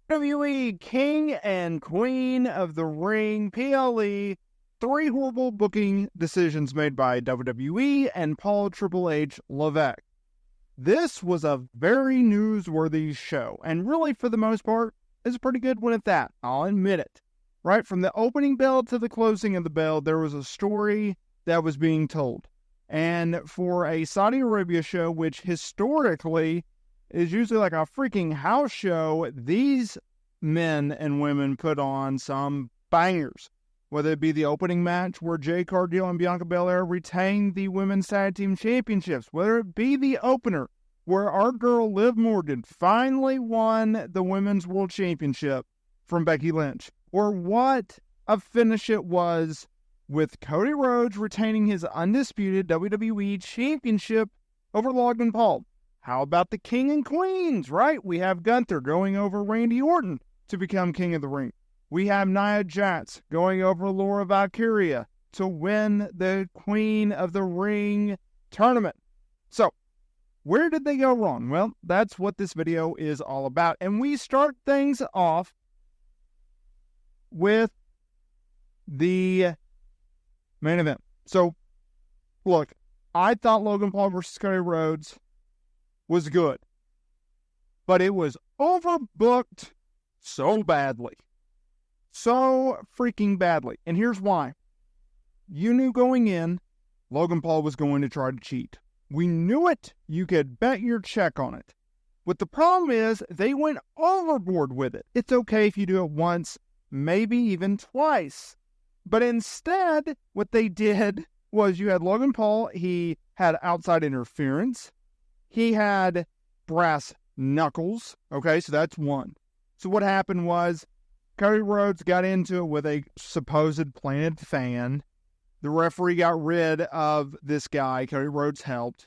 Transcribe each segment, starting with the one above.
WWE King and Queen of the Ring, PLE, 3 horrible booking decisions made by WWE and Paul Triple H Levesque. This was a very newsworthy show, and really, for the most part, is a pretty good one at that. I'll admit it. Right from the opening bell to the closing of the bell, there was a story that was being told. And for a Saudi Arabia show, which historically is usually like a freaking house show, these men and women put on some bangers. Whether it be the opening match where Jade Cargill and Bianca Belair retained the Women's Tag Team Championships, whether it be the opener where our girl Liv Morgan finally won the Women's World Championship from Becky Lynch, or what a finish it was with Cody Rhodes retaining his undisputed WWE Championship over Logan Paul. How about the King and Queens, right? We have Gunther going over Randy Orton to become King of the Ring. We have Nia Jax going over Lyra Valkyria to win the Queen of the Ring tournament. So, where did they go wrong? Well, that's what this video is all about. And we start things off with the main event. So, look, I thought Logan Paul versus Cody Rhodes was good, but it was overbooked so badly. So freaking badly. And here's why. You knew going in, Logan Paul was going to try to cheat. We knew it. You could bet your check on it. But the problem is, they went overboard with it. It's okay if you do it once, maybe even twice. But instead, what they did was you had Logan Paul, he had outside interference. He had brass knuckles. Okay, so that's one. So what happened was, Cody Rhodes got into it with a supposed planted fan. The referee got rid of this guy. Cody Rhodes helped.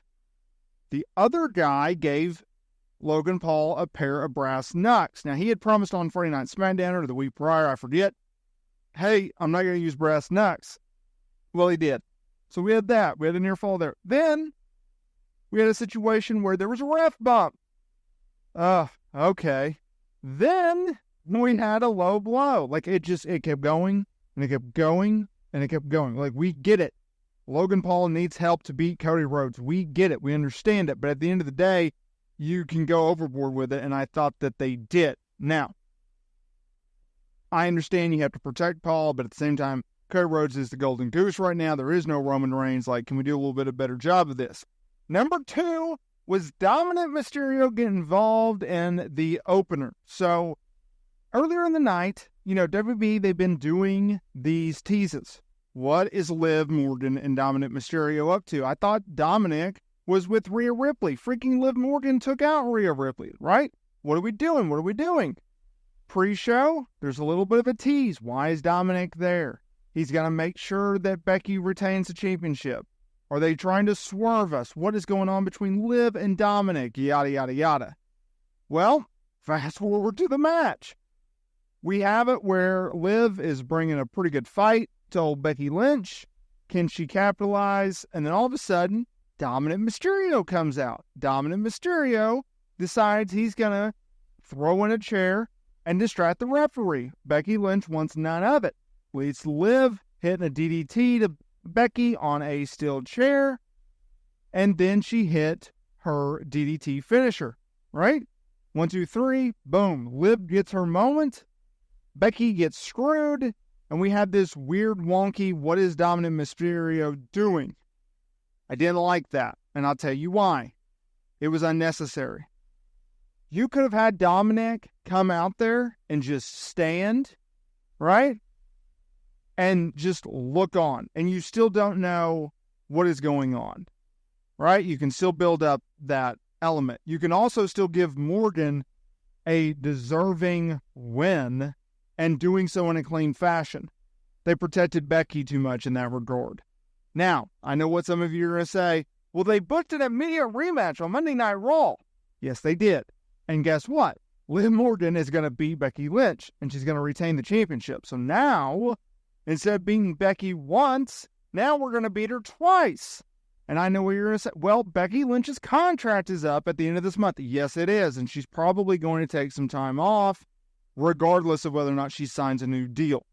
The other guy gave Logan Paul a pair of brass knucks. Now, he had promised on Friday Night SmackDown or the week prior, I forget, hey, I'm not going to use brass knucks. Well, he did. So we had that. We had a near fall there. Then, we had a situation where there was a ref bump. Okay. Then we had a low blow. Like, it kept going, and it kept going, and it kept going. Like, we get it. Logan Paul needs help to beat Cody Rhodes. We get it. We understand it. But at the end of the day, you can go overboard with it, and I thought that they did. Now, I understand you have to protect Paul, but at the same time, Cody Rhodes is the golden goose right now. There is no Roman Reigns. Like, can we do a little bit of a better job of this? Number 2 was Dominik Mysterio get involved in the opener. So, earlier in the night, WWE, they've been doing these teases. What is Liv Morgan and Dominik Mysterio up to? I thought Dominik was with Rhea Ripley. Freaking Liv Morgan took out Rhea Ripley, right? What are we doing? What are we doing? Pre-show, there's a little bit of a tease. Why is Dominik there? He's going to make sure that Becky retains the championship. Are they trying to swerve us? What is going on between Liv and Dominik? Yada, yada, yada. Well, fast forward to the match. We have it where Liv is bringing a pretty good fight to old Becky Lynch. Can she capitalize? And then all of a sudden, Dominik Mysterio comes out. Dominik Mysterio decides he's going to throw in a chair and distract the referee. Becky Lynch wants none of it. Leads Liv hitting a DDT to Becky on a steel chair. And then she hit her DDT finisher. Right? 1, 2, 3. Boom. Liv gets her moment. Becky gets screwed, and we had this weird, wonky, what is Dominik Mysterio doing? I didn't like that, and I'll tell you why. It was unnecessary. You could have had Dominik come out there and just stand, right? And just look on, and you still don't know what is going on, right? You can still build up that element. You can also still give Morgan a deserving win, and doing so in a clean fashion. They protected Becky too much in that regard. Now, I know what some of you are going to say. Well, they booked an immediate rematch on Monday Night Raw. Yes, they did. And guess what? Liv Morgan is going to beat Becky Lynch, and she's going to retain the championship. So now, instead of beating Becky once, now we're going to beat her twice. And I know what you're going to say. Well, Becky Lynch's contract is up at the end of this month. Yes, it is. And she's probably going to take some time off regardless of whether or not she signs a new deal.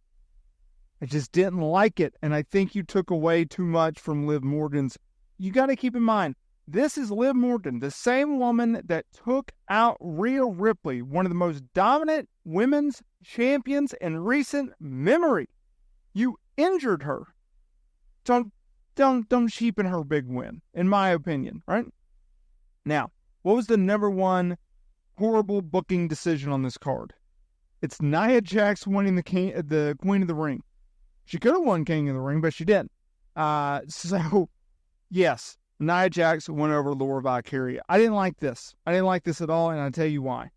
I just didn't like it, and I think you took away too much from Liv Morgan's. You got to keep in mind, this is Liv Morgan, the same woman that took out Rhea Ripley, one of the most dominant women's champions in recent memory. You injured her. Don't cheapen her big win, in my opinion, right? Now, what was the number one horrible booking decision on this card? It's Nia Jax winning the Queen of the Ring. She could have won King of the Ring, but she didn't. So, yes, Nia Jax went over Lyra Valkyria. I didn't like this. I didn't like this at all, and I'll tell you why.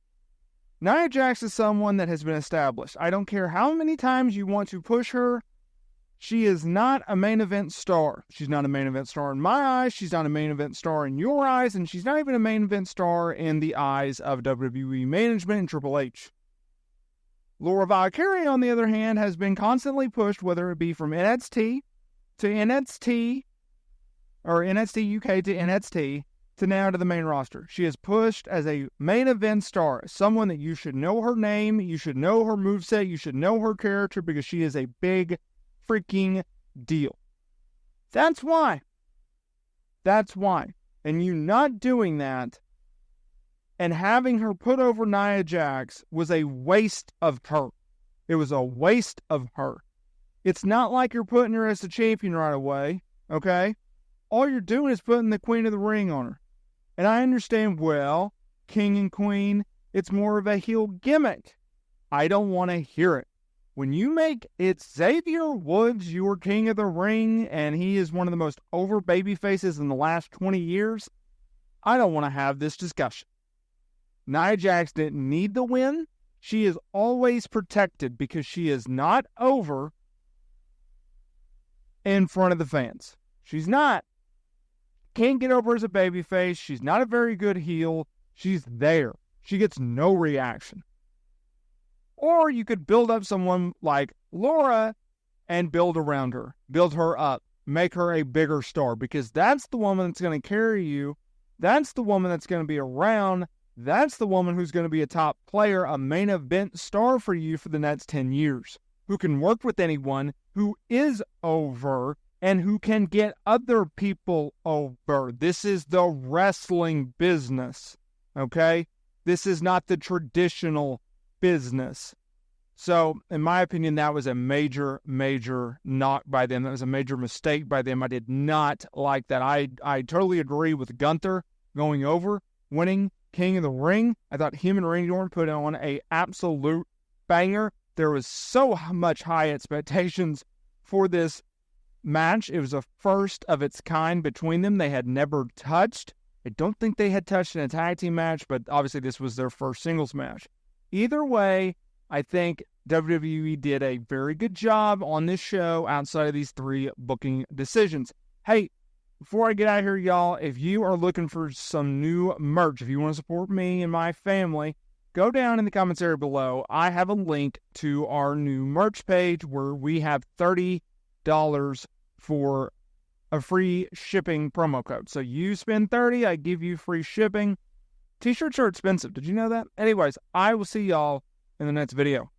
Nia Jax is someone that has been established. I don't care how many times you want to push her. She is not a main event star. She's not a main event star in my eyes. She's not a main event star in your eyes. And she's not even a main event star in the eyes of WWE management and Triple H. Lyra Valkyria, on the other hand, has been constantly pushed, whether it be from NXT to NXT, or NXT UK to NXT, to now to the main roster. She is pushed as a main event star, someone that you should know her name, you should know her moveset, you should know her character, because she is a big freaking deal. That's why. That's why. And you not doing that and having her put over Nia Jax was a waste of her. It was a waste of her. It's not like you're putting her as the champion right away, okay? All you're doing is putting the Queen of the Ring on her. And I understand, well, King and Queen, it's more of a heel gimmick. I don't want to hear it. When you make it Xavier Woods your King of the Ring, and he is one of the most over baby faces in the last 20 years, I don't want to have this discussion. Nia Jax didn't need the win. She is always protected because she is not over in front of the fans. She's not. Can't get over as a babyface. She's not a very good heel. She's there. She gets no reaction. Or you could build up someone like Lyra and build around her. Build her up. Make her a bigger star, because that's the woman that's going to carry you. That's the woman that's going to be around. That's the woman who's going to be a top player, a main event star for you for the next 10 years, who can work with anyone, who is over, and who can get other people over. This is the wrestling business, okay? This is not the traditional business. So, in my opinion, that was a major, major knock by them. That was a major mistake by them. I did not like that. I totally agree with Gunther going over, winning King of the Ring. I thought him and Randy Orton put on a absolute banger. There was so much high expectations for this match. It was a first of its kind between them. They had never touched. I don't think they had touched in a tag team match, but obviously this was their first singles match. Either way, I think WWE did a very good job on this show outside of these 3 booking decisions. Hey, before I get out of here, y'all, if you are looking for some new merch, if you want to support me and my family, go down in the comments area below. I have a link to our new merch page where we have $30 for a free shipping promo code. So you spend $30, I give you free shipping. T-shirts are expensive. Did you know that? Anyways, I will see y'all in the next video.